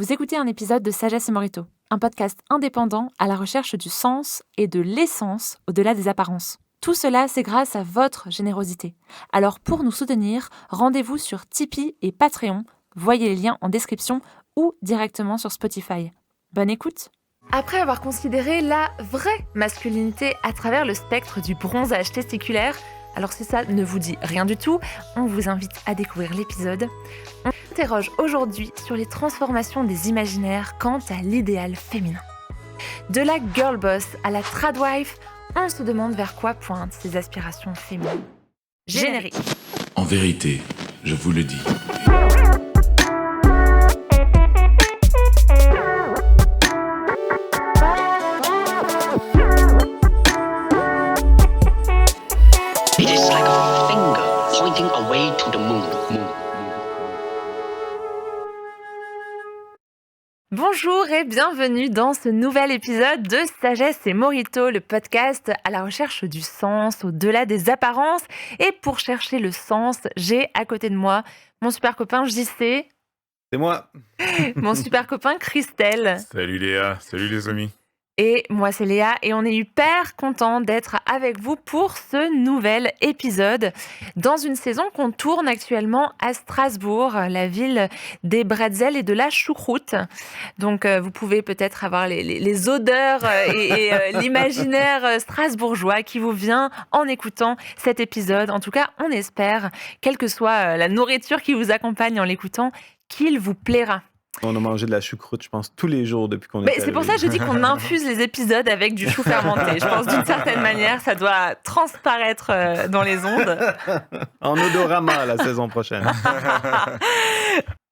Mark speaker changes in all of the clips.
Speaker 1: Vous écoutez un épisode de Sagesse et Morito, un podcast indépendant à la recherche du sens et de l'essence au-delà des apparences. Tout cela, c'est grâce à votre générosité. Alors pour nous soutenir, rendez-vous sur Tipeee et Patreon. Voyez les liens en description ou directement sur Spotify. Bonne écoute! Après avoir considéré la vraie masculinité à travers le spectre du bronzage testiculaire, alors si ça ne vous dit rien du tout, on vous invite à découvrir l'épisode. On s'interroge aujourd'hui sur les transformations des imaginaires quant à l'idéal féminin. De la girl boss à la tradwife, on se demande vers quoi pointent ces aspirations féminines. Générique.
Speaker 2: En vérité, je vous le dis.
Speaker 3: It is like a finger pointing away to the moon.
Speaker 1: Bonjour et bienvenue dans ce nouvel épisode de Sagesse et Morito, le podcast à la recherche du sens au-delà des apparences. Et pour chercher le sens, j'ai à côté de moi mon super copain JC,
Speaker 4: C'est moi.
Speaker 1: mon super copain Christelle.
Speaker 5: Salut Léa, salut les amis.
Speaker 1: Et moi, c'est Léa, et on est hyper content d'être avec vous pour ce nouvel épisode dans une saison qu'on tourne actuellement à Strasbourg, la ville des bretzels et de la choucroute. Donc, vous pouvez peut-être avoir les odeurs et l'imaginaire strasbourgeois qui vous vient en écoutant cet épisode. En tout cas, on espère, quelle que soit la nourriture qui vous accompagne en l'écoutant, qu'il vous plaira.
Speaker 4: On a mangé de la choucroute, je pense, tous les jours depuis qu'on est
Speaker 1: Mais
Speaker 4: arrivé.
Speaker 1: c'est pour ça que je dis qu'on infuse les épisodes avec du chou fermenté. Je pense d'une certaine manière, ça doit transparaître dans les ondes.
Speaker 4: En odorama la saison prochaine.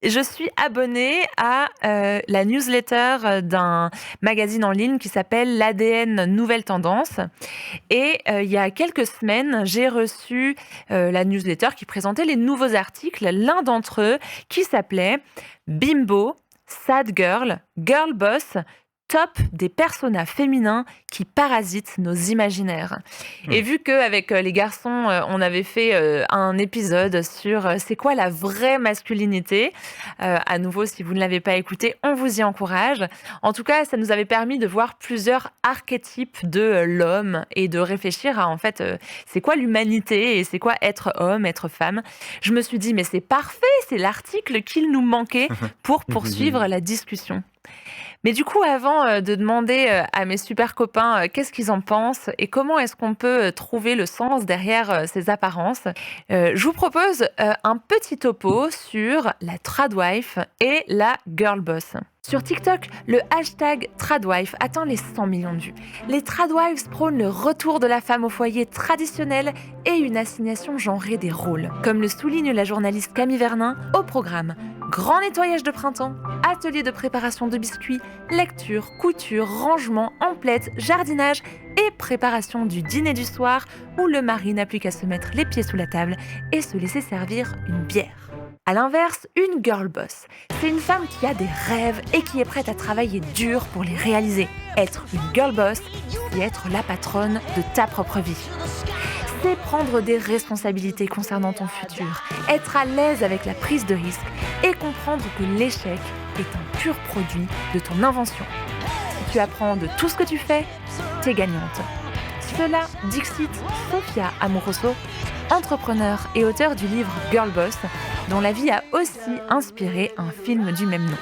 Speaker 1: Je suis abonnée à la newsletter d'un magazine en ligne qui s'appelle l'ADN Nouvelle Tendance. Et il y a quelques semaines, j'ai reçu la newsletter qui présentait les nouveaux articles. L'un d'entre eux qui s'appelait Bimbo, Sad Girl, Girl Boss, top des personas féminins qui parasitent nos imaginaires. Et vu qu'avec les garçons, on avait fait un épisode sur c'est quoi la vraie masculinité, à nouveau, si vous ne l'avez pas écouté, on vous y encourage. En tout cas, ça nous avait permis de voir plusieurs archétypes de l'homme et de réfléchir à, en fait, c'est quoi l'humanité et c'est quoi être homme, être femme. Je me suis dit, mais c'est parfait, c'est l'article qu'il nous manquait pour poursuivre la discussion. Mais du coup, avant de demander à mes super copains qu'est-ce qu'ils en pensent et comment est-ce qu'on peut trouver le sens derrière ces apparences, je vous propose un petit topo sur la tradwife et la girl boss. Sur TikTok, le hashtag tradwife atteint les 100 millions de vues. Les tradwives prônent le retour de la femme au foyer traditionnel et une assignation genrée des rôles. Comme le souligne la journaliste Camille Vernin, au programme grand nettoyage de printemps, atelier de préparation de biscuits, lecture, couture, rangement, emplettes, jardinage et préparation du dîner du soir où le mari n'a plus qu'à se mettre les pieds sous la table et se laisser servir une bière. À l'inverse, une girl boss, c'est une femme qui a des rêves et qui est prête à travailler dur pour les réaliser. Être une girl boss, c'est être la patronne de ta propre vie. C'est prendre des responsabilités concernant ton futur, être à l'aise avec la prise de risque et comprendre que l'échec est un pur produit de ton invention. Si tu apprends de tout ce que tu fais, t'es gagnante. Cela, dixit Sophia Amoruso, entrepreneur et auteur du livre Girl Boss, dont la vie a aussi inspiré un film du même nom.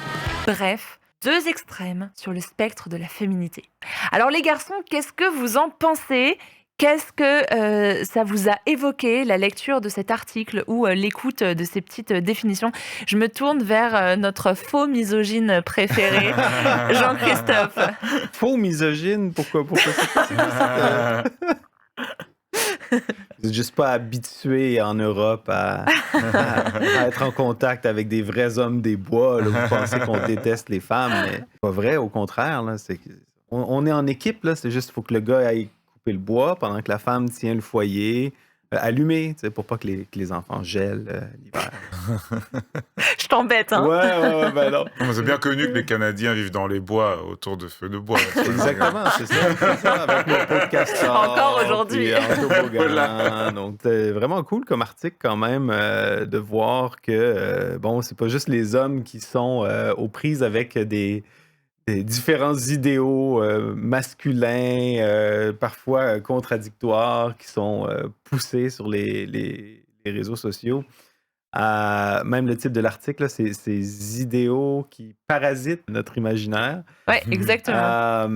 Speaker 1: Bref, deux extrêmes sur le spectre de la féminité. Alors les garçons, qu'est-ce que vous en pensez ? Qu'est-ce que ça vous a évoqué, la lecture de cet article ou l'écoute de ces petites définitions ? Je me tourne vers notre faux misogyne préféré, Jean-Christophe.
Speaker 4: Faux misogyne, pourquoi Vous n'êtes juste pas habitué en Europe à être en contact avec des vrais hommes des bois. Là, vous pensez qu'on déteste les femmes, mais c'est pas vrai, au contraire. Là, on est en équipe, là, c'est juste qu'il faut que le gars aille couper le bois pendant que la femme tient le foyer, allumé, tu sais, pour pas que les enfants gèlent l'hiver.
Speaker 1: Je t'embête, hein.
Speaker 4: Ouais, ben non.
Speaker 5: Non, mais c'est bien connu que les Canadiens vivent dans les bois, autour de feux de bois. là, tu vois.
Speaker 4: Exactement, c'est ça, avec mon pot de castor.
Speaker 1: Encore aujourd'hui.
Speaker 4: Puis en toboggan. Donc, c'est vraiment cool comme article quand même de voir que, bon, c'est pas juste les hommes qui sont aux prises avec des différents idéaux masculins, parfois contradictoires, qui sont poussés sur les réseaux sociaux. Même le titre de l'article, là, c'est ces idéaux qui parasitent notre imaginaire.
Speaker 1: Ouais, exactement.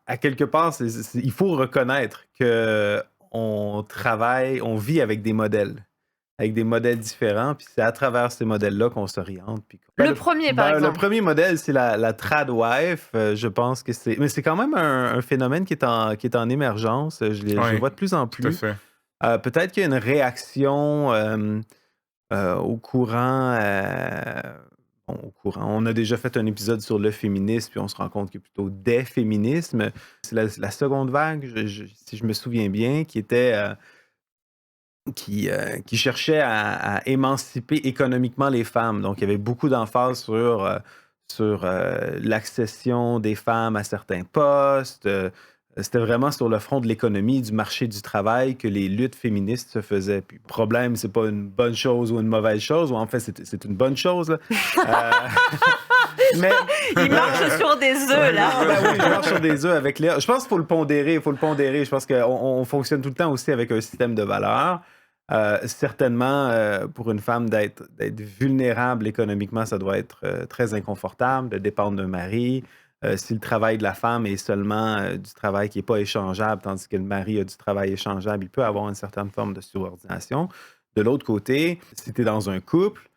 Speaker 4: À quelque part, il faut reconnaître que on vit avec des modèles différents, puis c'est à travers ces modèles-là qu'on s'oriente. Puis
Speaker 1: Le premier, par
Speaker 4: le
Speaker 1: exemple.
Speaker 4: premier modèle, c'est la trad wife. Je pense que mais c'est quand même un phénomène qui est en émergence. Je le
Speaker 5: Oui,
Speaker 4: vois de plus en
Speaker 5: tout à
Speaker 4: plus.
Speaker 5: fait.
Speaker 4: Peut-être qu'il y a une réaction au courant. Au courant. On a déjà fait un épisode sur le féminisme, puis on se rend compte qu'il y a plutôt des féminismes. C'est la seconde vague, si je me souviens bien, qui était qui cherchait à émanciper économiquement les femmes. Donc, il y avait beaucoup d'emphase sur l'accession des femmes à certains postes. C'était vraiment sur le front de l'économie, du marché du travail que les luttes féministes se faisaient. Puis, le problème, c'est pas une bonne chose ou une mauvaise chose, ou en fait, c'est une bonne chose. Là. Mais
Speaker 1: Il marche sur des œufs, là.
Speaker 4: non, ben oui, je marche sur des œufs avec Léa. Je pense qu'il faut le pondérer. Je pense qu'on fonctionne tout le temps aussi avec un système de valeurs. Certainement, pour une femme d'être vulnérable économiquement, ça doit être très inconfortable de dépendre d'un mari. Si le travail de la femme est seulement du travail qui n'est pas échangeable, tandis que le mari a du travail échangeable, il peut avoir une certaine forme de subordination. De l'autre côté, si tu es dans un couple,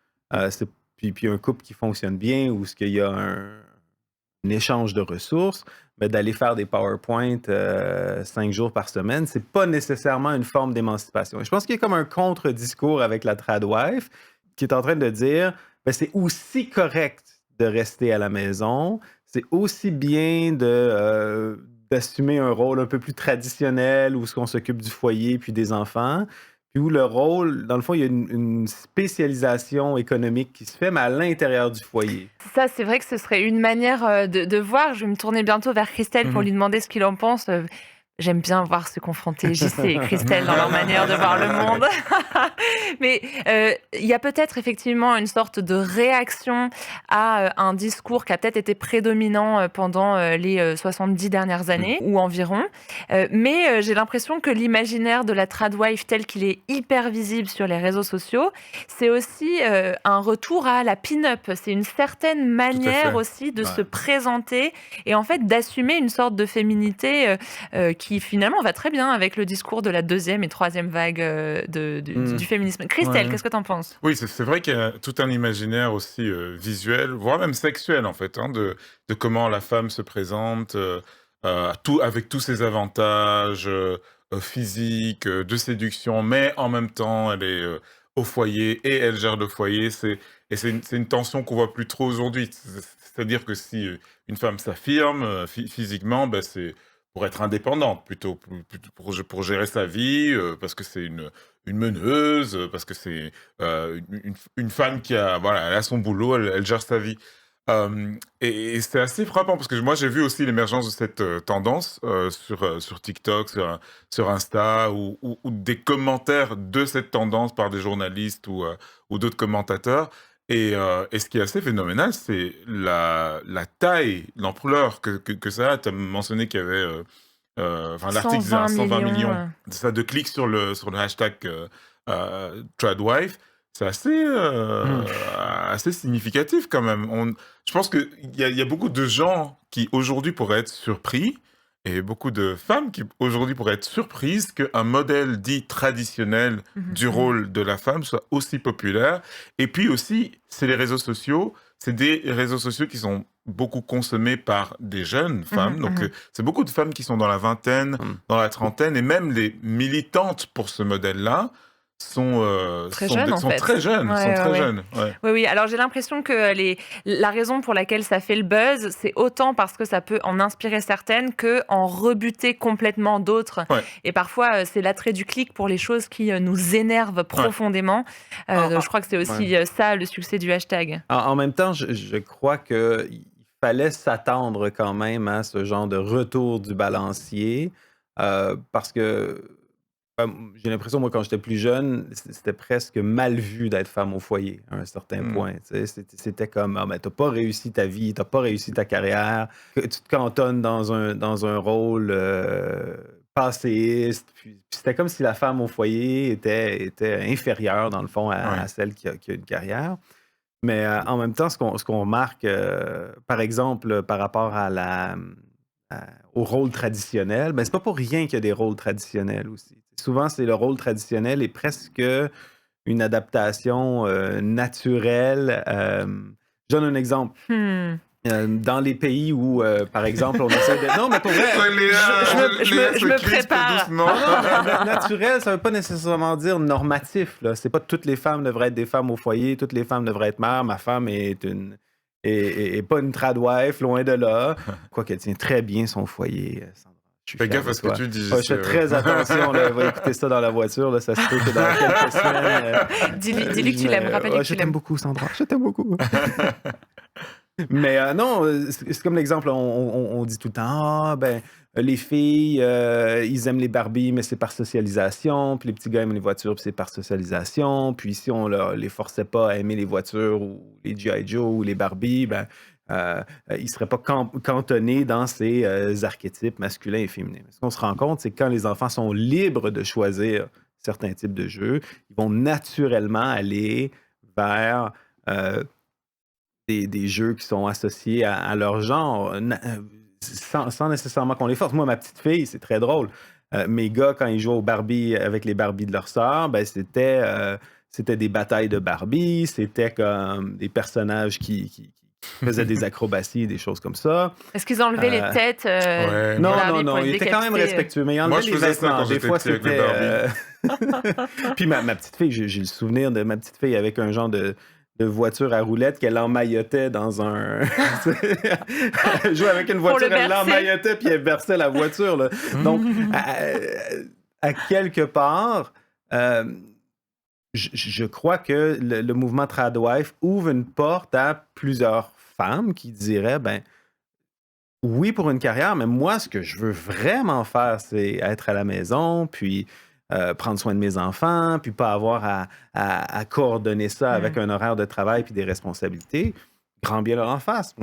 Speaker 4: puis un couple qui fonctionne bien, où il y a un échange de ressources, mais d'aller faire des PowerPoint 5 jours par semaine, c'est pas nécessairement une forme d'émancipation. Et je pense qu'il y a comme un contre-discours avec la tradwife qui est en train de dire ben, c'est aussi correct de rester à la maison, c'est aussi bien d'assumer un rôle un peu plus traditionnel où on s'occupe du foyer puis des enfants, puis où le rôle, dans le fond, il y a une spécialisation économique qui se fait, mais à l'intérieur du foyer.
Speaker 1: Ça, c'est vrai que ce serait une manière de voir. Je vais me tourner bientôt vers Christelle pour lui demander ce qu'il en pense. J'aime bien voir se confronter JC et Christelle dans leur manière de voir le monde. Mais il y a peut-être effectivement une sorte de réaction à un discours qui a peut-être été prédominant pendant les 70 dernières années ou environ. Mais j'ai l'impression que l'imaginaire de la tradwife tel qu'il est hyper visible sur les réseaux sociaux, c'est aussi un retour à la pin-up. C'est une certaine manière aussi de se présenter et en fait d'assumer une sorte de féminité qui finalement va très bien avec le discours de la deuxième et troisième vague du féminisme. Christelle, qu'est-ce que tu en penses?
Speaker 5: Oui, c'est vrai qu'il y a tout un imaginaire aussi visuel, voire même sexuel en fait, hein, de comment la femme se présente, avec tous ses avantages physiques, de séduction, mais en même temps elle est au foyer et elle gère le foyer. C'est une tension qu'on voit plus trop aujourd'hui. C'est-à-dire que si une femme s'affirme physiquement, ben c'est pour être indépendante plutôt, pour gérer sa vie, parce que c'est une meneuse, parce que c'est une femme qui a, voilà, elle a son boulot, elle gère sa vie. Et c'est assez frappant parce que moi j'ai vu aussi l'émergence de cette tendance sur TikTok, sur Insta, ou des commentaires de cette tendance par des journalistes ou d'autres commentateurs. Et ce qui est assez phénoménal, c'est la taille, l'ampleur que ça a. Tu as mentionné qu'il y avait, l'article disait
Speaker 1: 120
Speaker 5: 120 millions
Speaker 1: millions.
Speaker 5: ça, de clics sur le hashtag tradwife. C'est assez significatif quand même. Je pense qu'il y a beaucoup de gens qui aujourd'hui pourraient être surpris, et beaucoup de femmes qui aujourd'hui pourraient être surprises qu'un modèle dit traditionnel du rôle de la femme soit aussi populaire. Et puis aussi, c'est les réseaux sociaux. C'est des réseaux sociaux qui sont beaucoup consommés par des jeunes femmes. Donc, c'est beaucoup de femmes qui sont dans la vingtaine, dans la trentaine, et même les militantes pour ce modèle-là
Speaker 1: Très jeunes, en
Speaker 5: sont
Speaker 1: fait.
Speaker 5: très jeunes,
Speaker 1: Ouais,
Speaker 5: sont
Speaker 1: ouais,
Speaker 5: très
Speaker 1: ouais.
Speaker 5: jeunes. Ouais.
Speaker 1: Oui, oui. Alors j'ai l'impression que la raison pour laquelle ça fait le buzz, c'est autant parce que ça peut en inspirer certaines que en rebuter complètement d'autres.
Speaker 5: Ouais.
Speaker 1: Et parfois, c'est l'attrait du clic pour les choses qui nous énervent
Speaker 5: Ouais.
Speaker 1: profondément.
Speaker 4: En,
Speaker 1: Je crois que c'est
Speaker 4: ouais.
Speaker 1: aussi ça le succès du hashtag.
Speaker 4: En même temps, je crois qu'il fallait s'attendre quand même à ce genre de retour du balancier parce que j'ai l'impression, moi, quand j'étais plus jeune, c'était presque mal vu d'être femme au foyer à un certain
Speaker 5: Mm.
Speaker 4: point. Tu sais. C'était comme, ah, ben, t'as pas réussi ta vie, t'as pas réussi ta carrière, que tu te cantonnes dans un rôle passéiste. Puis c'était comme si la femme au foyer était inférieure, dans le fond, à
Speaker 5: Ouais.
Speaker 4: celle qui a une carrière. Mais en même temps, ce qu'on remarque, par exemple, par rapport au rôle traditionnel, ben, c'est pas pour rien qu'il y a des rôles traditionnels aussi. Souvent, c'est le rôle traditionnel est presque une adaptation naturelle. Je donne un exemple.
Speaker 1: Hmm.
Speaker 4: Dans les pays où, par exemple, on essaie de... Non, mais pour vrai...
Speaker 1: Je me prépare.
Speaker 5: Doucement.
Speaker 4: Naturel, ça veut pas nécessairement dire normatif. Là. C'est pas toutes les femmes devraient être des femmes au foyer, toutes les femmes devraient être mères. Ma femme est pas une tradwife, loin de là. Quoique elle tient très bien son foyer, Sandra. Je suis
Speaker 5: Fais
Speaker 4: fier
Speaker 5: gaffe
Speaker 4: de
Speaker 5: à ce que
Speaker 4: toi.
Speaker 5: tu dis.
Speaker 4: Je fais très attention. Là, elle va écouter ça dans la voiture. Là, ça se peut que dans quelques semaines...
Speaker 1: Dis-lui que tu l'aimes. Rappelle-lui que
Speaker 4: je
Speaker 1: tu
Speaker 4: t'aime
Speaker 1: l'aimes.
Speaker 4: beaucoup, Sandra. Je t'aime beaucoup. Mais non, c'est comme l'exemple, on dit tout le temps, ah, ben, les filles, ils aiment les Barbies, mais c'est par socialisation, puis les petits gars aiment les voitures, puis c'est par socialisation, puis si on les forçait pas à aimer les voitures ou les G.I. Joe ou les Barbies, ben, ils seraient pas cantonnés dans ces archétypes masculins et féminins. Ce qu'on se rend compte, c'est que quand les enfants sont libres de choisir certains types de jeux, ils vont naturellement aller vers... des jeux qui sont associés à leur genre, sans nécessairement qu'on les force. Moi, ma petite fille, c'est très drôle. Mes gars, quand ils jouaient aux Barbie avec les Barbies de leur sœur, ben, c'était des batailles de Barbie, c'était comme des personnages qui faisaient des acrobaties, des choses comme ça.
Speaker 1: Est-ce qu'ils enlevaient les têtes
Speaker 5: Ouais.
Speaker 1: des
Speaker 4: Non,
Speaker 1: Barbie
Speaker 4: non,
Speaker 1: pour
Speaker 4: non,
Speaker 1: les
Speaker 4: il était quand même
Speaker 1: décapiter?
Speaker 4: respectueux, mais il
Speaker 5: Moi,
Speaker 4: enlevait
Speaker 5: je
Speaker 4: les
Speaker 5: faisais ça
Speaker 4: vêtements.
Speaker 5: quand
Speaker 4: Des
Speaker 5: j'étais
Speaker 4: fois,
Speaker 5: petit avec les
Speaker 4: c'était... Puis ma petite fille, j'ai le souvenir de ma petite fille avec un genre de voiture à roulettes qu'elle emmaillotait dans un... Elle jouait avec une voiture, elle l'emmaillotait, puis elle versait la voiture. Là. Donc, à quelque part, je crois que le mouvement Tradwife ouvre une porte à plusieurs femmes qui diraient, ben, oui, pour une carrière, mais moi, ce que je veux vraiment faire, c'est être à la maison, puis prendre soin de mes enfants, puis pas avoir à coordonner ça avec un horaire de travail puis des responsabilités. Grand bien leur en face.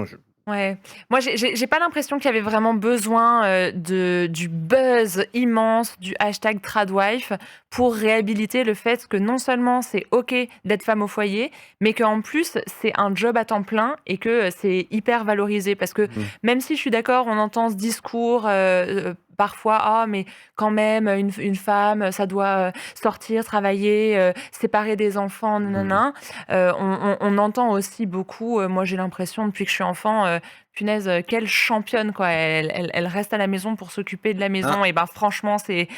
Speaker 1: Ouais. Moi, j'ai pas l'impression qu'il y avait vraiment besoin du buzz immense du hashtag Tradwife pour réhabiliter le fait que non seulement c'est OK d'être femme au foyer, mais qu'en plus, c'est un job à temps plein et que c'est hyper valorisé. Parce que même si je suis d'accord, on entend ce discours parfois, ah, mais quand même, une femme, ça doit sortir, travailler, séparer des enfants, nanana. On entend aussi beaucoup, moi j'ai l'impression, depuis que je suis enfant, punaise, quelle championne, quoi. Elle reste à la maison pour s'occuper de la maison. Et ben franchement, c'est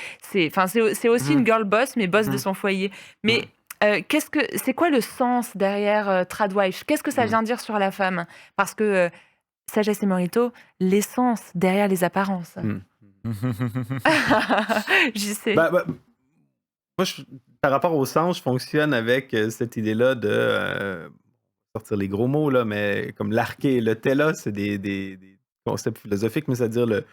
Speaker 1: aussi une girl boss, mais boss de son foyer. Mais c'est quoi le sens derrière Tradwife? Qu'est-ce que ça vient dire sur la femme? Parce que Sagesse et Morito, l'essence derrière les apparences. J'y sais.
Speaker 4: Moi, par rapport au sens, je fonctionne avec cette idée-là de sortir les gros mots, là, mais comme l'arché et le téla, c'est des concepts philosophiques, mais c'est-à-dire le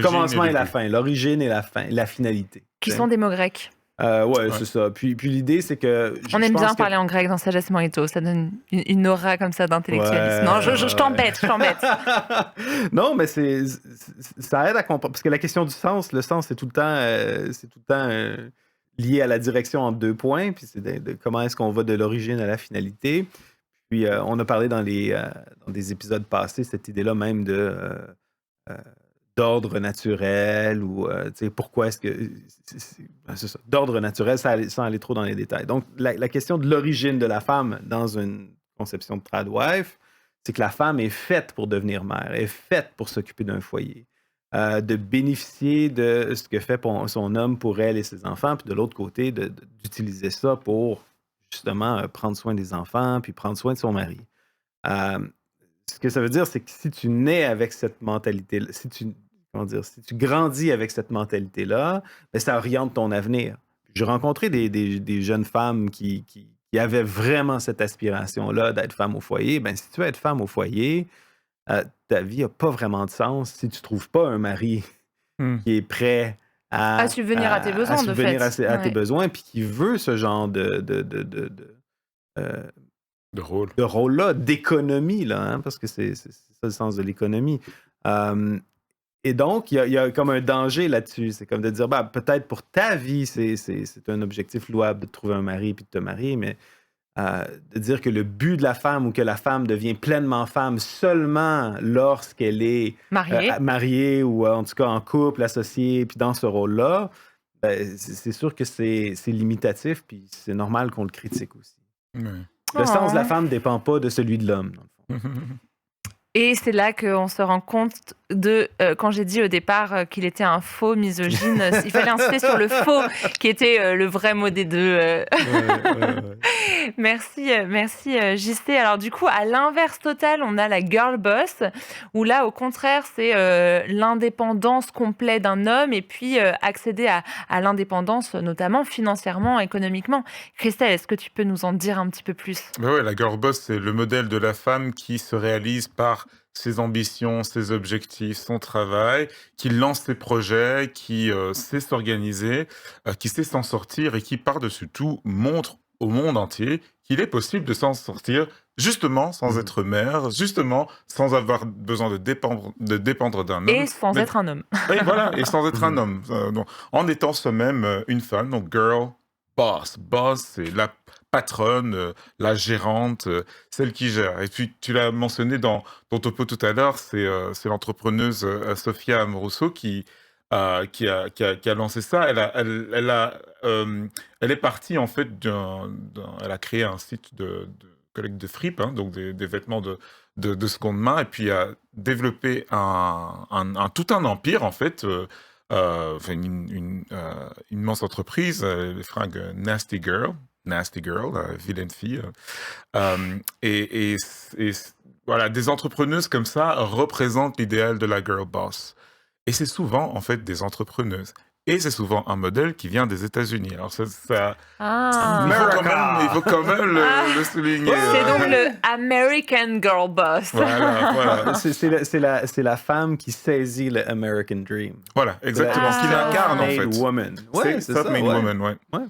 Speaker 4: commencement et la fin, l'origine et la fin, la finalité.
Speaker 1: Qui sont des mots grecs.
Speaker 4: Ouais, c'est ça. Puis l'idée, c'est que...
Speaker 1: On aime bien parler en grec dans Sagesse et Morito. Ça donne une aura comme ça d'intellectualisme. Non, je t'embête.
Speaker 4: Non, mais ça aide à comprendre. Parce que la question du sens, le sens, c'est tout le temps lié à la direction en 2 points. Puis c'est de comment est-ce qu'on va de l'origine à la finalité. Puis on a parlé dans des épisodes passés, cette idée-là même d'ordre naturel ou pourquoi est-ce que... C'est ça, d'ordre naturel, sans aller trop dans les détails. Donc, la question de l'origine de la femme dans une conception de Tradwife, c'est que la femme est faite pour devenir mère, est faite pour s'occuper d'un foyer. de bénéficier de ce que fait son homme pour elle et ses enfants, puis de l'autre côté, d'utiliser ça pour justement prendre soin des enfants, puis prendre soin de son mari. Euh, Ce que ça veut dire, c'est que si tu nais avec cette mentalité, si tu grandis avec cette mentalité-là, ben, ça oriente ton avenir. J'ai rencontré des jeunes femmes qui avaient vraiment cette aspiration-là d'être femme au foyer. Ben, si tu veux être femme au foyer, ta vie n'a pas vraiment de sens si tu ne trouves pas un mari
Speaker 5: Hmm.
Speaker 4: qui est prêt
Speaker 1: À subvenir à tes besoins, de
Speaker 4: subvenir
Speaker 1: fait.
Speaker 4: à tes
Speaker 1: Ouais.
Speaker 4: besoins, puis qui veut ce genre euh,
Speaker 5: De rôle.
Speaker 4: de rôle-là, d'économie, là, hein, parce que c'est ça le sens de l'économie. Et donc, il y a comme un danger là-dessus. C'est comme de dire, bah, peut-être pour ta vie, c'est un objectif louable de trouver un mari puis de te marier, mais de dire que le but de la femme ou que la femme devient pleinement femme seulement lorsqu'elle est
Speaker 1: Marié.
Speaker 4: mariée ou en tout cas en couple, associée, puis dans ce rôle-là, ben, c'est sûr que c'est limitatif, puis c'est normal qu'on le critique aussi.
Speaker 5: Ouais.
Speaker 4: Le sens de la
Speaker 1: Oh.
Speaker 4: femme ne dépend pas de celui de l'homme, dans le fond.
Speaker 1: Et c'est là qu'on se rend compte quand j'ai dit au départ qu'il était un faux misogyne, il fallait insister sur le faux, qui était le vrai mot des deux. Merci, JC. Alors du coup, à l'inverse total, on a la girl boss, où là, au contraire, c'est l'indépendance complète d'un homme et puis accéder à l'indépendance, notamment financièrement, économiquement. Christelle, est-ce que tu peux nous en dire un petit peu plus?
Speaker 5: Bah ouais, la girl boss, c'est le modèle de la femme qui se réalise par ses ambitions, ses objectifs, son travail, qui lance ses projets, qui sait s'organiser, qui sait s'en sortir et qui, par-dessus tout, montre au monde entier qu'il est possible de s'en sortir justement sans
Speaker 4: Mhm.
Speaker 5: être mère, justement sans avoir besoin de dépendre d'un homme.
Speaker 1: Et sans
Speaker 5: mais-
Speaker 1: être un homme.
Speaker 5: Et voilà, et sans être un homme. Donc, en étant soi-même une femme, donc girl boss. Boss, c'est la patronne, la gérante, celle qui gère. Et puis, tu l'as mentionné dans ton topo tout à l'heure, c'est l'entrepreneuse Sophia Amoruso qui a lancé ça. Elle est partie, en fait, elle a créé un site de collecte de fripes, hein, donc des vêtements de seconde main, et puis a développé tout un empire, en fait, enfin, une immense entreprise, les fringues Nasty Girl, vilaine fille. Et voilà, des entrepreneuses comme ça représentent l'idéal de la girl boss. Et c'est souvent, en fait, des entrepreneuses. Et c'est souvent un modèle qui vient des États-Unis. Alors,
Speaker 1: Ah.
Speaker 5: il faut quand même le souligner.
Speaker 1: C'est donc le American Girl Boss.
Speaker 5: Voilà.
Speaker 4: C'est la femme qui saisit le American Dream.
Speaker 5: Voilà, exactement.
Speaker 1: Ah.
Speaker 5: Qui l'incarne, en fait.
Speaker 4: Self-made woman. Ouais,
Speaker 5: C'est
Speaker 4: c'est ça.
Speaker 5: self-made
Speaker 4: Ouais.
Speaker 5: woman, ouais.
Speaker 4: Ouais.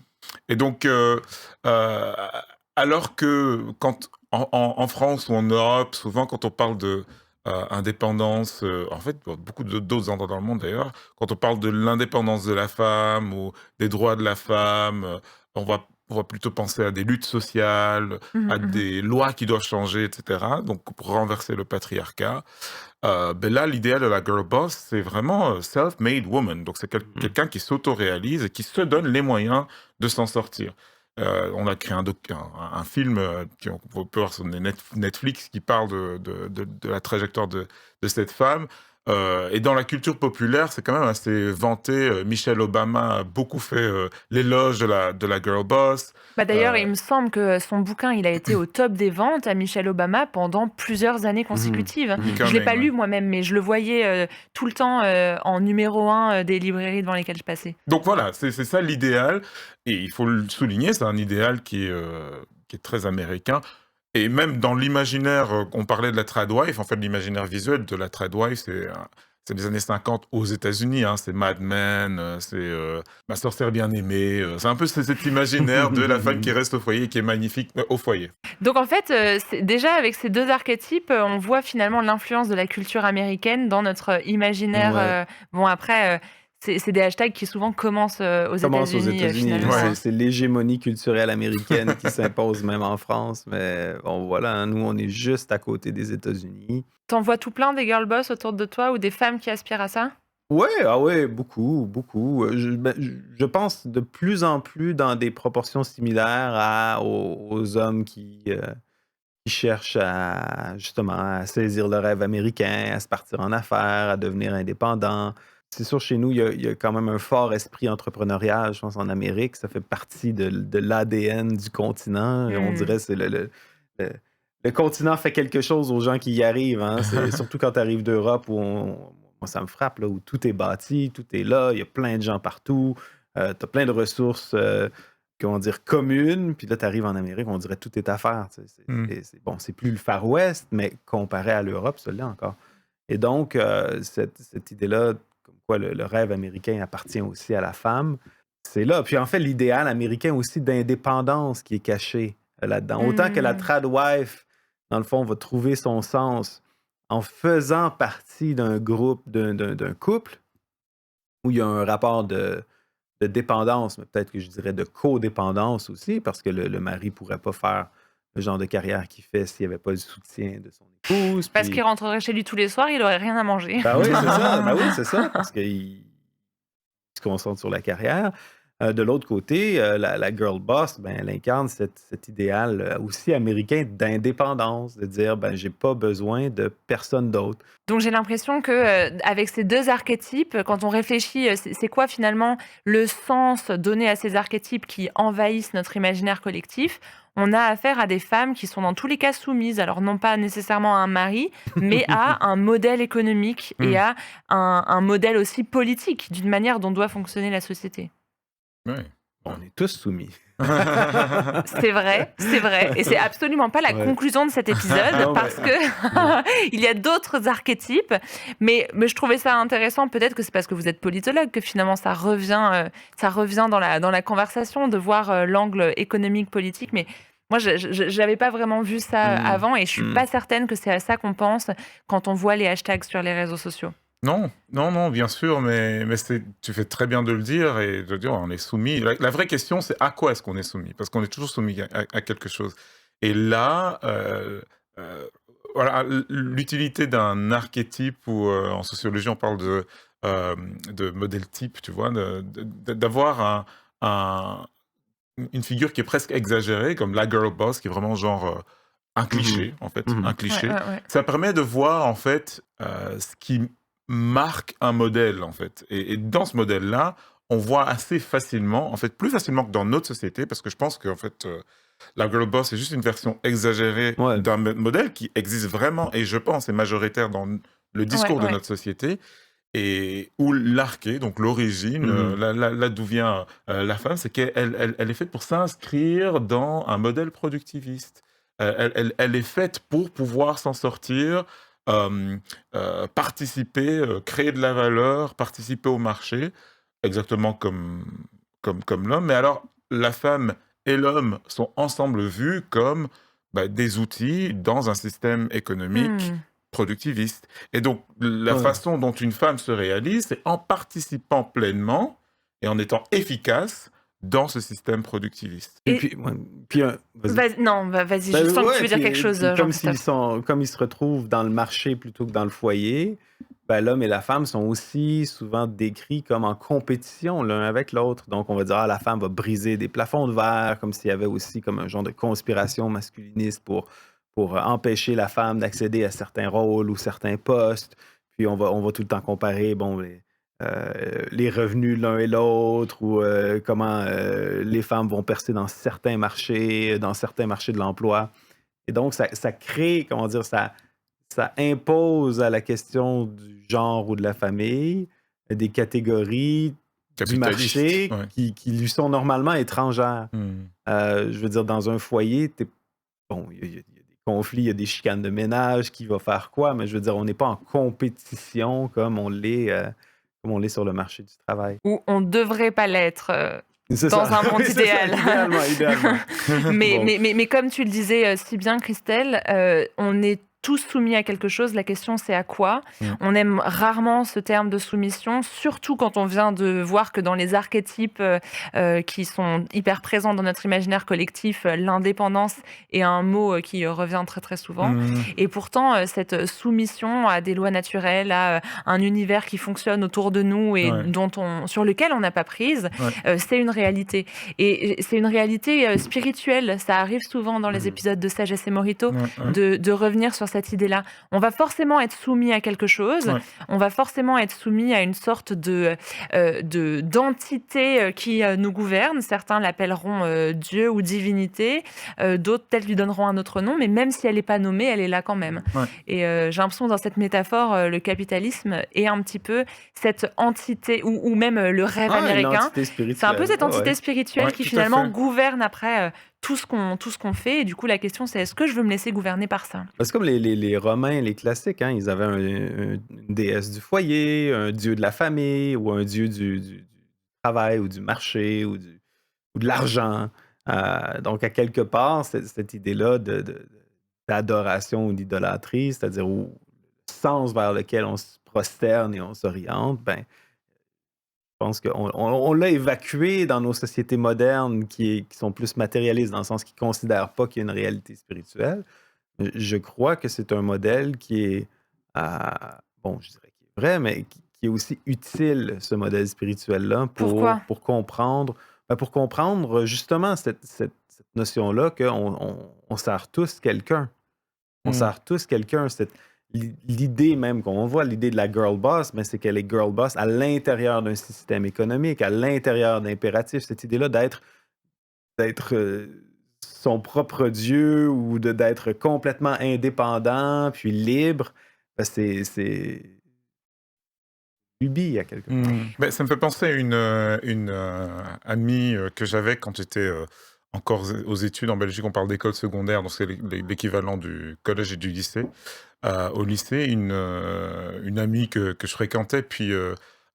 Speaker 5: Et donc, alors que en France ou en Europe, souvent quand on parle de indépendance, en fait, beaucoup d'autres endroits dans le monde d'ailleurs, quand on parle de l'indépendance de la femme ou des droits de la femme, on va plutôt penser à des luttes sociales, à des lois qui doivent changer, etc. Donc, pour renverser le patriarcat. Ben là, l'idéal de la girl boss, c'est vraiment self-made woman. Donc, c'est quelqu'un qui s'auto-réalise et qui se donne les moyens de s'en sortir. On a créé un film qu'on peut voir sur Netflix qui parle de la trajectoire de cette femme. Et dans la culture populaire, c'est quand même assez vanté. Michelle Obama a beaucoup fait l'éloge de la girl boss.
Speaker 1: Bah d'ailleurs, il me semble que son bouquin, il a été au top des ventes à Michelle Obama pendant plusieurs années consécutives. Je ne l'ai pas lu moi-même, mais je le voyais tout le temps en numéro 1 des librairies devant lesquelles je passais.
Speaker 5: Donc voilà, c'est ça l'idéal. Et il faut le souligner, c'est un idéal qui est très américain. Et même dans l'imaginaire, on parlait de la tradwife, en fait, l'imaginaire visuel de la tradwife, c'est les années 50 aux États-Unis, hein, c'est Mad Men, c'est Ma sorcière bien-aimée, c'est un peu cet imaginaire de la femme qui reste au foyer, qui est magnifique au foyer.
Speaker 1: Donc en fait, déjà avec ces deux archétypes, on voit finalement l'influence de la culture américaine dans notre imaginaire.
Speaker 4: Ouais.
Speaker 1: Bon après, c'est des hashtags qui souvent commencent aux États-Unis. Finalement.
Speaker 5: Ouais.
Speaker 4: C'est l'hégémonie culturelle américaine qui s'impose même en France. Mais bon, voilà, hein, nous, on est juste à côté des États-Unis.
Speaker 1: T'en vois tout plein des girl boss autour de toi ou des femmes qui aspirent à ça?
Speaker 4: Ouais, beaucoup, beaucoup. Je pense de plus en plus dans des proportions similaires aux hommes qui qui cherchent justement, à saisir le rêve américain, à se partir en affaires, à devenir indépendants. C'est sûr, chez nous, il y a quand même un fort esprit entrepreneurial, je pense, en Amérique. Ça fait partie de l'ADN du continent. Et on dirait
Speaker 1: Mmh.
Speaker 4: que le- le continent fait quelque chose aux gens qui y arrivent. Hein. C'est surtout quand tu arrives d'Europe où moi, ça me frappe, là, où tout est bâti, tout est là, il y a plein de gens partout, tu as plein de ressources, comment dire, communes. Puis là, tu arrives en Amérique, on dirait tout est à faire. Tu sais.
Speaker 5: Mm.
Speaker 4: Bon, c'est plus le Far West, mais comparé à l'Europe, celui-là encore. Et donc, cette idée-là, comme quoi le rêve américain appartient aussi à la femme, c'est là. Puis en fait, l'idéal américain aussi d'indépendance qui est caché là-dedans. Autant que la
Speaker 1: Mmh.
Speaker 4: tradwife, dans le fond, va trouver son sens en faisant partie d'un groupe, d'un couple, où il y a un rapport de dépendance, mais peut-être que je dirais de codépendance aussi, parce que le mari ne pourrait pas faire le genre de carrière qu'il fait s'il n'y avait pas le soutien de son épouse.
Speaker 1: Parce qu'il
Speaker 4: Puis,
Speaker 1: rentrerait chez lui tous les soirs, il aurait rien à manger.
Speaker 4: ben oui, c'est ça. Ben oui, c'est ça. Parce qu'il se concentre sur la carrière. De l'autre côté, la girl boss, ben, elle incarne cet idéal aussi américain d'indépendance, de dire ben, j'ai pas besoin de personne d'autre.
Speaker 1: Donc j'ai l'impression que, avec ces 2 archétypes, quand on réfléchit, c'est quoi finalement le sens donné à ces archétypes qui envahissent notre imaginaire collectif? On a affaire à des femmes qui sont dans tous les cas soumises, alors non pas nécessairement à un mari, mais à un modèle économique et
Speaker 5: Mm.
Speaker 1: à un modèle aussi politique, d'une manière dont doit fonctionner la société.
Speaker 5: Ouais.
Speaker 4: On est tous soumis.
Speaker 1: C'est vrai et c'est absolument pas la
Speaker 4: Ouais.
Speaker 1: conclusion de cet épisode
Speaker 4: Non,
Speaker 1: parce
Speaker 4: mais-
Speaker 1: que il y a d'autres archétypes, mais je trouvais ça intéressant. Peut-être que c'est parce que vous êtes politologue que finalement ça revient dans la conversation de voir, l'angle économique, politique, mais moi j'avais pas vraiment vu ça
Speaker 4: Mm.
Speaker 1: avant et je suis
Speaker 4: Mm.
Speaker 1: pas certaine que c'est à ça qu'on pense quand on voit les hashtags sur les réseaux sociaux.
Speaker 5: Non, non, non, bien sûr, mais tu fais très bien de le dire et de dire on est soumis. La vraie question, c'est à quoi est-ce qu'on est soumis? Parce qu'on est toujours soumis à quelque chose. Et là, euh, voilà, l'utilité d'un archétype, ou en sociologie, on parle de modèle type, tu vois, d'avoir un- une figure qui est presque exagérée, comme la girl boss, qui est vraiment genre un cliché, en fait,
Speaker 4: Mhm.
Speaker 5: un
Speaker 1: Ouais,
Speaker 5: cliché.
Speaker 1: ouais.
Speaker 5: Ça permet de voir, en fait, ce qui marque un modèle, en fait. Et dans ce modèle-là, on voit assez facilement, en fait, plus facilement que dans notre société, parce que je pense qu'en fait, la girl boss est juste une version exagérée
Speaker 4: Ouais.
Speaker 5: d'un modèle qui existe vraiment, et je pense est majoritaire dans le discours de
Speaker 1: Ouais.
Speaker 5: notre société, et où l'arché, donc l'origine,
Speaker 4: Mhm.
Speaker 5: là d'où vient la femme, c'est qu'elle est faite pour s'inscrire dans un modèle productiviste. Elle est faite pour pouvoir s'en sortir, euh, participer, créer de la valeur, participer au marché, exactement comme l'homme. Mais alors, la femme et l'homme sont ensemble vus comme des outils dans un système économique
Speaker 1: Mmh.
Speaker 5: productiviste. Et donc, la
Speaker 4: Ouais.
Speaker 5: façon dont une femme se réalise, c'est en participant pleinement et en étant efficace dans ce système productiviste.
Speaker 4: Et
Speaker 1: Et
Speaker 4: puis, ouais, puis vas-y.
Speaker 1: non, vas-y,
Speaker 4: Ben
Speaker 1: je sens que
Speaker 4: ouais,
Speaker 1: tu veux dire
Speaker 4: puis,
Speaker 1: quelque chose,
Speaker 4: puis
Speaker 1: Jean-Christophe.
Speaker 4: comme ils se retrouvent dans le marché plutôt que dans le foyer, ben l'homme et la femme sont aussi souvent décrits comme en compétition l'un avec l'autre. Donc on va dire ah la femme va briser des plafonds de verre, comme s'il y avait aussi comme un genre de conspiration masculiniste pour empêcher la femme d'accéder à certains rôles ou certains postes. Puis on va tout le temps comparer les revenus de l'un et l'autre ou comment les femmes vont percer dans certains marchés de l'emploi. Et donc, ça crée, comment dire, ça impose à la question du genre ou de la famille des catégories du
Speaker 5: Capitaliste.
Speaker 4: marché
Speaker 5: Ouais.
Speaker 4: qui lui sont normalement étrangères.
Speaker 5: Hmm.
Speaker 4: Je veux dire, dans un foyer, bon, il y a des conflits, il y a des chicanes de ménage, qui va faire quoi, mais je veux dire, on n'est pas en compétition comme on l'est sur le marché du travail.
Speaker 1: Ou on devrait pas l'être,
Speaker 4: C'est
Speaker 1: dans
Speaker 4: ça.
Speaker 1: un monde
Speaker 4: Oui, c'est ça,
Speaker 1: idéal.
Speaker 4: idéalement.
Speaker 1: Mais
Speaker 4: Bon.
Speaker 1: mais comme tu le disais, si bien Christelle, on est tous soumis à quelque chose. La question, c'est à quoi?
Speaker 5: Mmh.
Speaker 1: On aime rarement ce terme de soumission, surtout quand on vient de voir que dans les archétypes qui sont hyper présents dans notre imaginaire collectif, l'indépendance est un mot qui revient très très souvent.
Speaker 5: Mmh.
Speaker 1: Et pourtant, cette soumission à des lois naturelles, à un univers qui fonctionne autour de nous et
Speaker 5: Ouais.
Speaker 1: sur lequel on n'a pas prise,
Speaker 5: Ouais.
Speaker 1: c'est une réalité. Et c'est une réalité spirituelle. Ça arrive souvent dans les
Speaker 4: Mhm.
Speaker 1: épisodes de Sagesse et Morito
Speaker 5: Ouais, ouais.
Speaker 1: de revenir sur cette idée-là. On va forcément être soumis à quelque chose.
Speaker 5: Ouais.
Speaker 1: On va forcément être soumis à une sorte d'entité qui nous gouverne. Certains l'appelleront Dieu ou divinité. D'autres peut-être lui donneront un autre nom. Mais même si elle n'est pas nommée, elle est là quand même.
Speaker 5: Ouais.
Speaker 1: Et j'ai l'impression dans cette métaphore, le capitalisme est un petit peu cette entité, ou même le rêve
Speaker 4: Ah, une
Speaker 1: américain.
Speaker 4: entité
Speaker 1: C'est un peu
Speaker 4: spirituelle.
Speaker 1: cette
Speaker 4: Ah
Speaker 1: entité
Speaker 4: ouais.
Speaker 1: spirituelle
Speaker 5: Ouais,
Speaker 1: qui
Speaker 5: tout à
Speaker 1: finalement
Speaker 5: fait.
Speaker 1: gouverne après tout ce qu'on fait. Et du coup, la question, c'est est-ce que je veux me laisser gouverner par ça?
Speaker 4: C'est comme les Romains, les classiques, hein, ils avaient une déesse du foyer, un dieu de la famille, ou un dieu du travail, ou du marché, ou de l'argent. Donc, à quelque part, cette idée-là d'adoration ou d'idolâtrie, c'est-à-dire le sens vers lequel on se prosterne et on s'oriente, ben, je pense qu'on l'a évacué dans nos sociétés modernes qui sont plus matérialistes, dans le sens qu'ils ne considèrent pas qu'il y a une réalité spirituelle. Je crois que c'est un modèle qui est, bon, je dirais qu'il est vrai, mais qui est aussi utile, ce modèle spirituel-là,
Speaker 1: Pourquoi?
Speaker 4: pour comprendre, pour comprendre justement cette notion-là qu'on sert tous quelqu'un. On
Speaker 5: Mmh.
Speaker 4: sert tous quelqu'un. L'idée même qu'on voit, l'idée de la girl boss, mais c'est qu'elle est girl boss à l'intérieur d'un système économique, à l'intérieur d'impératifs. Cette idée-là d'être son propre Dieu ou d'être complètement indépendant puis libre, ben, c'est Ubi à quelque part.
Speaker 5: Ben, ça me fait penser à une amie que j'avais quand j'étais encore aux études en Belgique. On parle d'école secondaire, donc c'est l'équivalent du collège et du lycée. Au lycée, une amie que je fréquentais, puis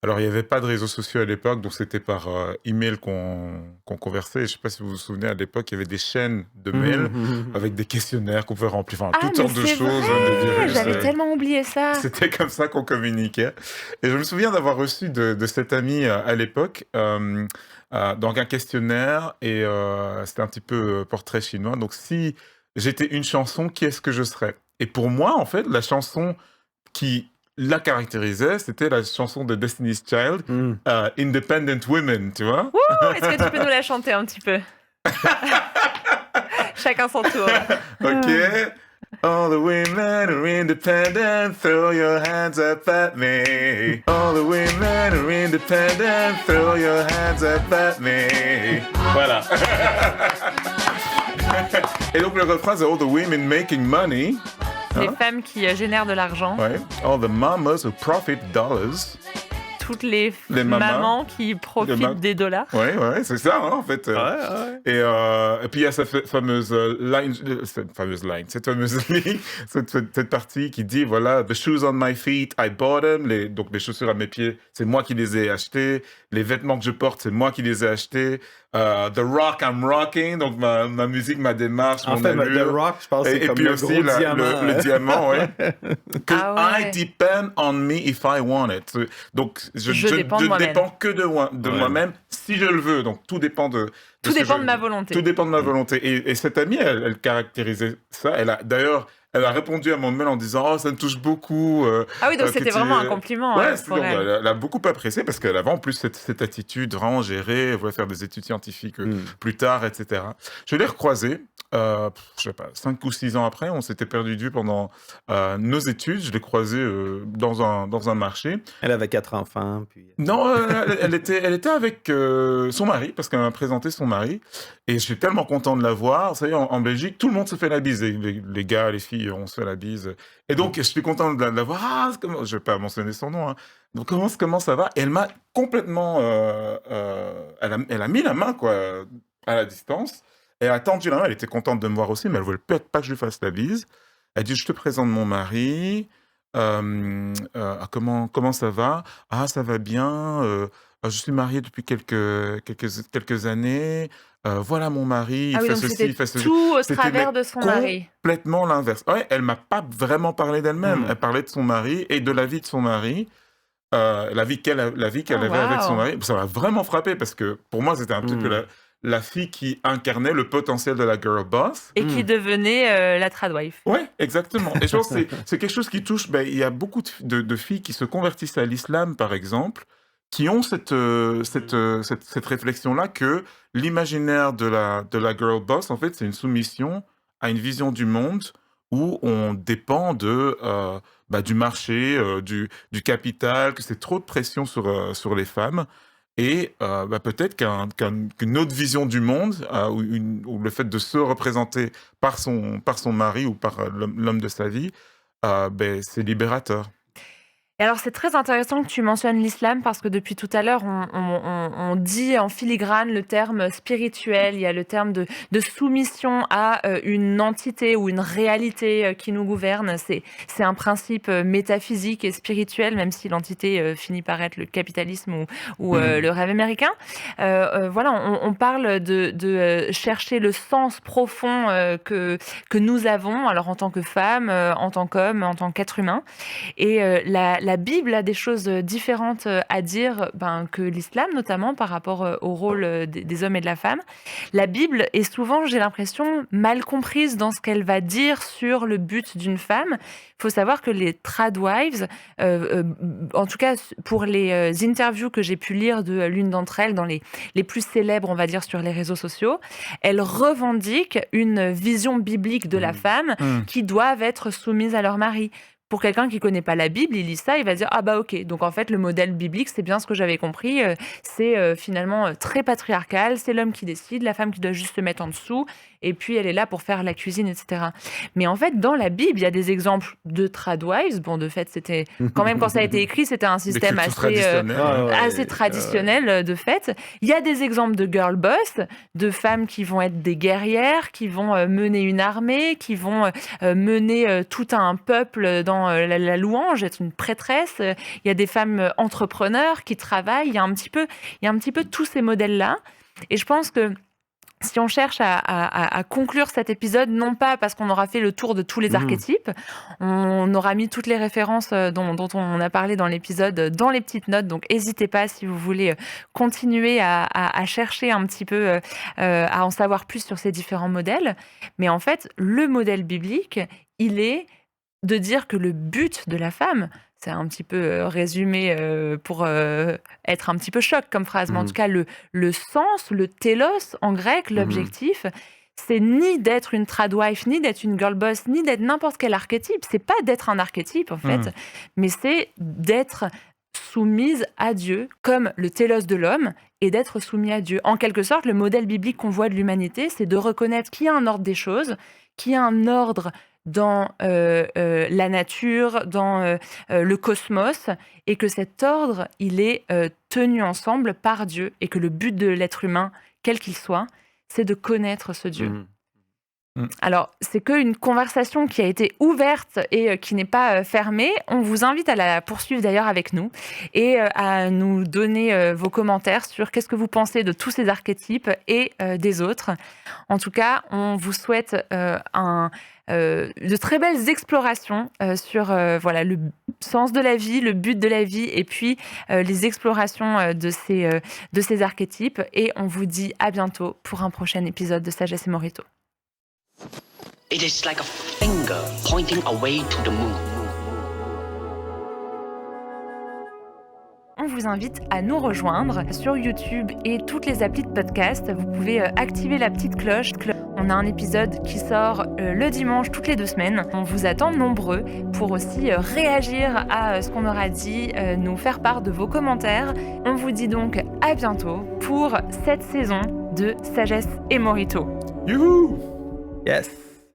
Speaker 5: alors il n'y avait pas de réseaux sociaux à l'époque, donc c'était par email qu'on conversait. Je ne sais pas si vous vous souvenez, à l'époque, il y avait des chaînes de mails avec des questionnaires qu'on pouvait remplir, enfin,
Speaker 1: Ah,
Speaker 5: toutes
Speaker 1: mais
Speaker 5: sortes de
Speaker 1: c'est
Speaker 5: choses,
Speaker 1: vrai!
Speaker 5: des virus.
Speaker 1: J'avais tellement oublié ça.
Speaker 5: C'était comme ça qu'on communiquait. Et je me souviens d'avoir reçu de cette amie à l'époque donc un questionnaire, et c'était un petit peu portrait chinois. Donc si j'étais une chanson, qui est-ce que je serais? Et pour moi, en fait, la chanson qui la caractérisait, c'était la chanson de Destiny's Child,
Speaker 4: Mm.
Speaker 5: Independent Women, tu vois?
Speaker 1: Wouh! Est-ce que tu peux nous la chanter un petit peu? Chacun son tour.
Speaker 5: Ok. All the women are independent, throw your hands up at me. All the women are independent, throw your hands up at me. Voilà. Et donc le refrain, c'est All the women making money.
Speaker 1: Les femmes qui génèrent de l'argent.
Speaker 5: Ouais. All the mamas who profit dollars.
Speaker 1: Toutes les
Speaker 5: Les mamans.
Speaker 1: mamans qui profitent des dollars.
Speaker 5: Ouais, c'est ça, hein, en fait.
Speaker 4: Ouais.
Speaker 5: Et puis il y a cette fameuse cette fameuse ligne, cette partie qui dit, voilà, the shoes on my feet, I bought them. Donc les chaussures à mes pieds, c'est moi qui les ai achetées. Les vêtements que je porte, c'est moi qui les ai achetés. The rock, I'm rocking. Donc ma musique, ma démarche,
Speaker 4: En
Speaker 5: mon
Speaker 4: fait,
Speaker 5: allure.
Speaker 4: The Rock, je pense, c'est
Speaker 5: Et
Speaker 4: comme
Speaker 5: puis
Speaker 4: le
Speaker 5: aussi
Speaker 4: gros diamant.
Speaker 5: le diamant, ouais. Que
Speaker 1: Ah ouais.
Speaker 5: I depend on me if I want it. Donc
Speaker 1: Je dépends de moi-même.
Speaker 5: dépends que de moi-même si je le veux. Donc tout dépend de
Speaker 1: Tout
Speaker 5: ce que
Speaker 1: dépend
Speaker 5: je-
Speaker 1: de ma volonté.
Speaker 5: Tout dépend de ma volonté. Et cette amie, elle caractérisait ça. Elle a répondu à mon mail en disant, oh, ça me touche beaucoup.
Speaker 1: Ah oui, donc
Speaker 5: que
Speaker 1: c'était
Speaker 5: tu-
Speaker 1: vraiment un compliment
Speaker 5: Ouais,
Speaker 1: pour elle.
Speaker 5: elle a beaucoup apprécié parce qu'elle avait en plus cette attitude vraiment gérée. Elle voulait faire des études scientifiques plus tard, etc. Je l'ai recroisée, je sais pas, 5 ou 6 ans après. On s'était perdu de vue pendant nos études. Je l'ai croisée dans un marché.
Speaker 4: Elle avait 4 enfants. Puis...
Speaker 5: Non, elle était avec son mari, parce qu'elle m'a présenté son mari. Et je suis tellement content de la voir. Vous savez, en Belgique, tout le monde se fait la bise. Les gars, les filles, on se fait la bise. Et donc, je suis content de la voir. Ah, je vais pas mentionner son nom. Hein. Donc, comment ça va? Et elle m'a complètement... elle a mis la main, quoi, à la distance. Et elle a tendu la main. Elle était contente de me voir aussi, mais elle voulait peut-être pas que je lui fasse la bise. Elle dit, je te présente mon mari. Comment ça va? Ah, ça va bien. Je suis mariée depuis quelques années. voilà mon mari, il
Speaker 1: Ah oui,
Speaker 5: fait
Speaker 1: donc
Speaker 5: ceci,
Speaker 1: c'était
Speaker 5: il fait ceci.
Speaker 1: tout au
Speaker 5: C'était
Speaker 1: travers
Speaker 5: mais
Speaker 1: de son mari.
Speaker 5: complètement l'inverse. Ouais, elle m'a pas vraiment parlé d'elle-même.
Speaker 4: Mm.
Speaker 5: Elle parlait de son mari et de la vie de son mari, la vie qu'elle
Speaker 1: Oh
Speaker 5: avait avec son
Speaker 1: waouh!
Speaker 5: mari. Ça m'a vraiment frappé parce que pour moi, c'était un petit peu
Speaker 4: Mm.
Speaker 5: la fille qui incarnait le potentiel de la girl boss.
Speaker 1: Et qui
Speaker 4: Mm.
Speaker 1: devenait, la tradwife.
Speaker 5: Ouais, exactement. Et je pense que c'est quelque chose qui touche. Ben, il y a beaucoup de filles qui se convertissent à l'islam, par exemple, qui ont cette réflexion-là que l'imaginaire de la girl boss, en fait, c'est une soumission à une vision du monde où on dépend du marché, du capital, que c'est trop de pression sur les femmes. Et peut-être qu'une autre vision du monde, ou le fait de se représenter par son mari ou par l'homme de sa vie, c'est libérateur.
Speaker 1: Et alors, c'est très intéressant que tu mentionnes l'islam parce que depuis tout à l'heure, on dit en filigrane le terme spirituel, il y a le terme de soumission à une entité ou une réalité qui nous gouverne. C'est un principe métaphysique et spirituel, même si l'entité finit par être le capitalisme ou le rêve américain. Voilà, on parle de chercher le sens profond que nous avons, alors en tant que femme, en tant qu'homme, en tant qu'être humain. Et la Bible a des choses différentes à dire que l'islam, notamment par rapport au rôle des hommes et de la femme. La Bible est souvent, j'ai l'impression, mal comprise dans ce qu'elle va dire sur le but d'une femme. Il faut savoir que les tradwives, en tout cas pour les interviews que j'ai pu lire de l'une d'entre elles, dans les plus célèbres, on va dire, sur les réseaux sociaux, elles revendiquent une vision biblique de la femme qui doivent être soumises à leur mari. Pour quelqu'un qui connaît pas la Bible, il lit ça, il va dire « Ah bah ok, donc en fait le modèle biblique, c'est bien ce que j'avais compris, c'est finalement très patriarcal, c'est l'homme qui décide, la femme qui doit juste se mettre en dessous, et puis elle est là pour faire la cuisine, etc. » Mais en fait, dans la Bible, il y a des exemples de tradwives. Bon, de fait, c'était quand même, quand ça a été écrit, c'était un système assez traditionnel, de fait. Il y a des exemples de girl boss, de femmes qui vont être des guerrières, qui vont mener une armée, qui vont mener tout un peuple dans la louange, être une prêtresse. Il y a des femmes entrepreneurs qui travaillent. Il y a un petit peu tous ces modèles-là. Et je pense que si on cherche à conclure cet épisode, non pas parce qu'on aura fait le tour de tous les archétypes, on aura mis toutes les références dont on a parlé dans l'épisode dans les petites notes, donc n'hésitez pas si vous voulez continuer à chercher un petit peu, à en savoir plus sur ces différents modèles. Mais en fait, le modèle biblique, il est de dire que le but de la femme, c'est un petit peu résumé pour être un petit peu choc comme phrase, mais en tout cas, le sens, le télos en grec, l'objectif, c'est ni d'être une tradwife, ni d'être une girl boss, ni d'être n'importe quel archétype. C'est pas d'être un archétype, en fait, mais c'est d'être soumise à Dieu, comme le télos de l'homme, et d'être soumis à Dieu. En quelque sorte, le modèle biblique qu'on voit de l'humanité, c'est de reconnaître qu'il y a un ordre des choses, qu'il y a un ordre dans la nature, dans le cosmos, et que cet ordre, il est tenu ensemble par Dieu, et que le but de l'être humain, quel qu'il soit, c'est de connaître ce Dieu. Alors, c'est qu'une conversation qui a été ouverte et qui n'est pas fermée. On vous invite à la poursuivre d'ailleurs avec nous et à nous donner vos commentaires sur qu'est-ce que vous pensez de tous ces archétypes et des autres. En tout cas, on vous souhaite de très belles explorations sur le sens de la vie, le but de la vie et puis les explorations de ces archétypes. Et on vous dit à bientôt pour un prochain épisode de Sagesse et Morito.
Speaker 3: It is like a finger pointing away to the moon.
Speaker 1: On vous invite à nous rejoindre sur YouTube et toutes les applis de podcast. Vous pouvez activer la petite cloche. On a un épisode qui sort le dimanche toutes les 2 semaines. On vous attend nombreux pour aussi réagir à ce qu'on aura dit, nous faire part de vos commentaires. On vous dit donc à bientôt pour cette saison de Sagesse et Morito.
Speaker 5: Youhou!
Speaker 4: Yes!